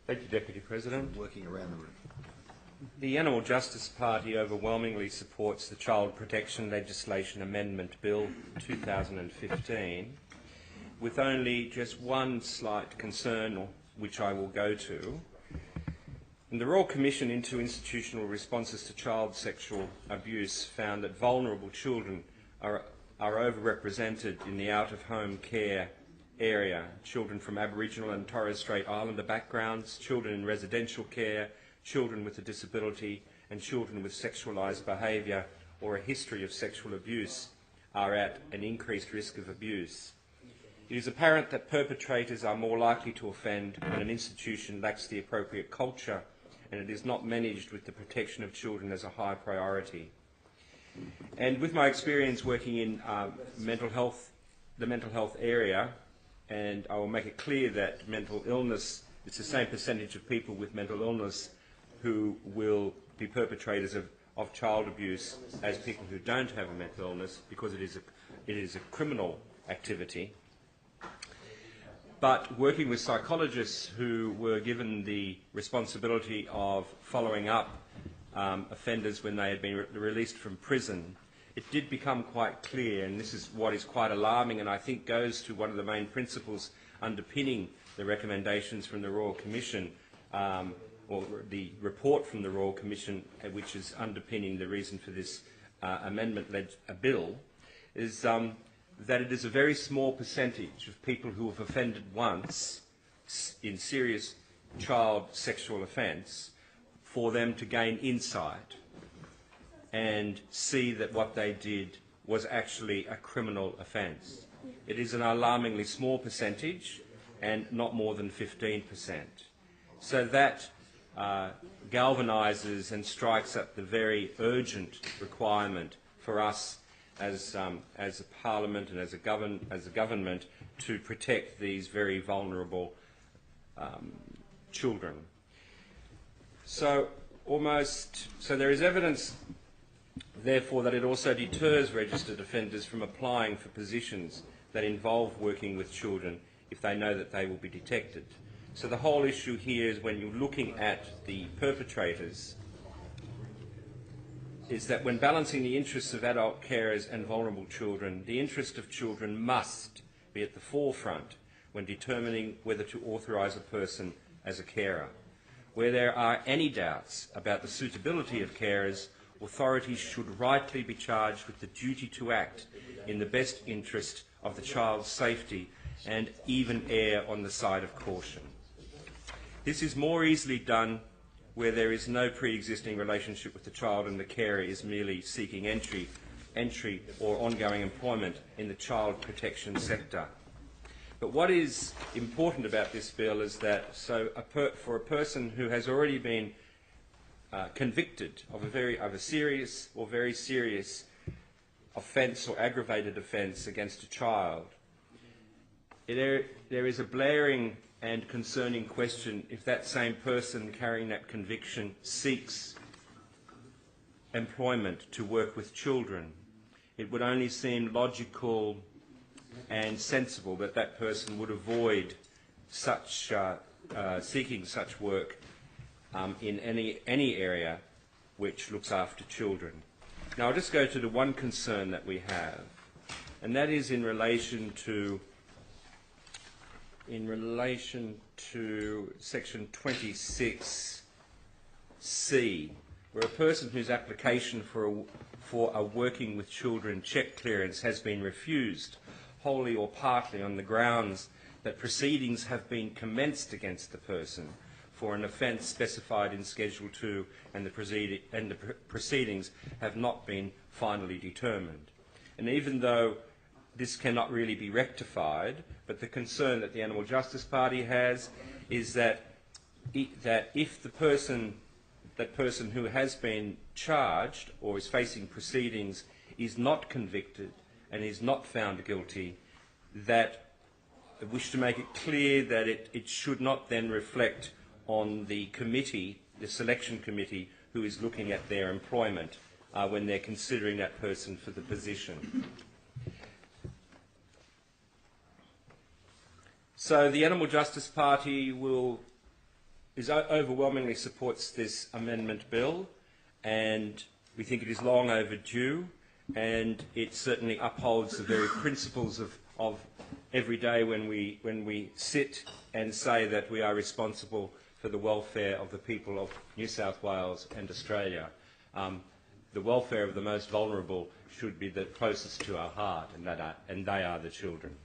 Thank you, Deputy President. Working around the room. The Animal Justice Party overwhelmingly supports the Child Protection Legislation Amendment Bill 2015, with only just one slight concern, which I will go to. And the Royal Commission into Institutional Responses to Child Sexual Abuse found that vulnerable children are overrepresented in the out-of-home care area. Children from Aboriginal and Torres Strait Islander backgrounds, children in residential care, children with a disability and children with sexualised behaviour or a history of sexual abuse are at an increased risk of abuse. It is apparent that perpetrators are more likely to offend when an institution lacks the appropriate culture and it is not managed with the protection of children as a high priority. And with my experience working in the mental health area, and I will make it clear that mental illness, it's the same percentage of people with mental illness who will be perpetrators of child abuse as people who don't have a mental illness, because it is a criminal activity. But working with psychologists who were given the responsibility of following up offenders when they had been released from prison, it did become quite clear, and this is what is quite alarming and I think goes to one of the main principles underpinning the recommendations from the Royal Commission, or the report from the Royal Commission, which is underpinning the reason for this bill, is that it is a very small percentage of people who have offended once in serious child sexual offence for them to gain insight and see that what they did was actually a criminal offence. It is an alarmingly small percentage and not more than 15%. So that galvanises and strikes up the very urgent requirement for us as a parliament and as a government to protect these very vulnerable children. So there is evidence, therefore, that it also deters registered offenders from applying for positions that involve working with children if they know that they will be detected. So the whole issue here is, when you're looking at the perpetrators, is that when balancing the interests of adult carers and vulnerable children, the interest of children must be at the forefront when determining whether to authorise a person as a carer. Where there are any doubts about the suitability of carers, authorities should rightly be charged with the duty to act in the best interest of the child's safety and even err on the side of caution. This is more easily done where there is no pre-existing relationship with the child and the carer is merely seeking entry or ongoing employment in the child protection sector. But what is important about this bill is that for a person who has already been convicted of a serious or very serious offence or aggravated offence against a child, there is a blaring and concerning question if that same person carrying that conviction seeks employment to work with children. It would only seem logical and sensible that that person would avoid such seeking such work in any area which looks after children. Now I'll just go to the one concern that we have, and that is in relation to section 26C, where a person whose application for a working with children check clearance has been refused, wholly or partly on the grounds that proceedings have been commenced against the person for an offence specified in Schedule 2 and the proceedings have not been finally determined. And even though this cannot really be rectified, but the concern that the Animal Justice Party has is that if that person who has been charged or is facing proceedings is not convicted and is not found guilty, that I wish to make it clear that it should not then reflect on the committee, the selection committee, who is looking at their employment when they're considering that person for the position. So the Animal Justice Party overwhelmingly supports this amendment bill, and we think it is long overdue, and it certainly upholds the very principles of every day when we sit and say that we are responsible for the welfare of the people of New South Wales and Australia. The welfare of the most vulnerable should be the closest to our heart, and they are the children.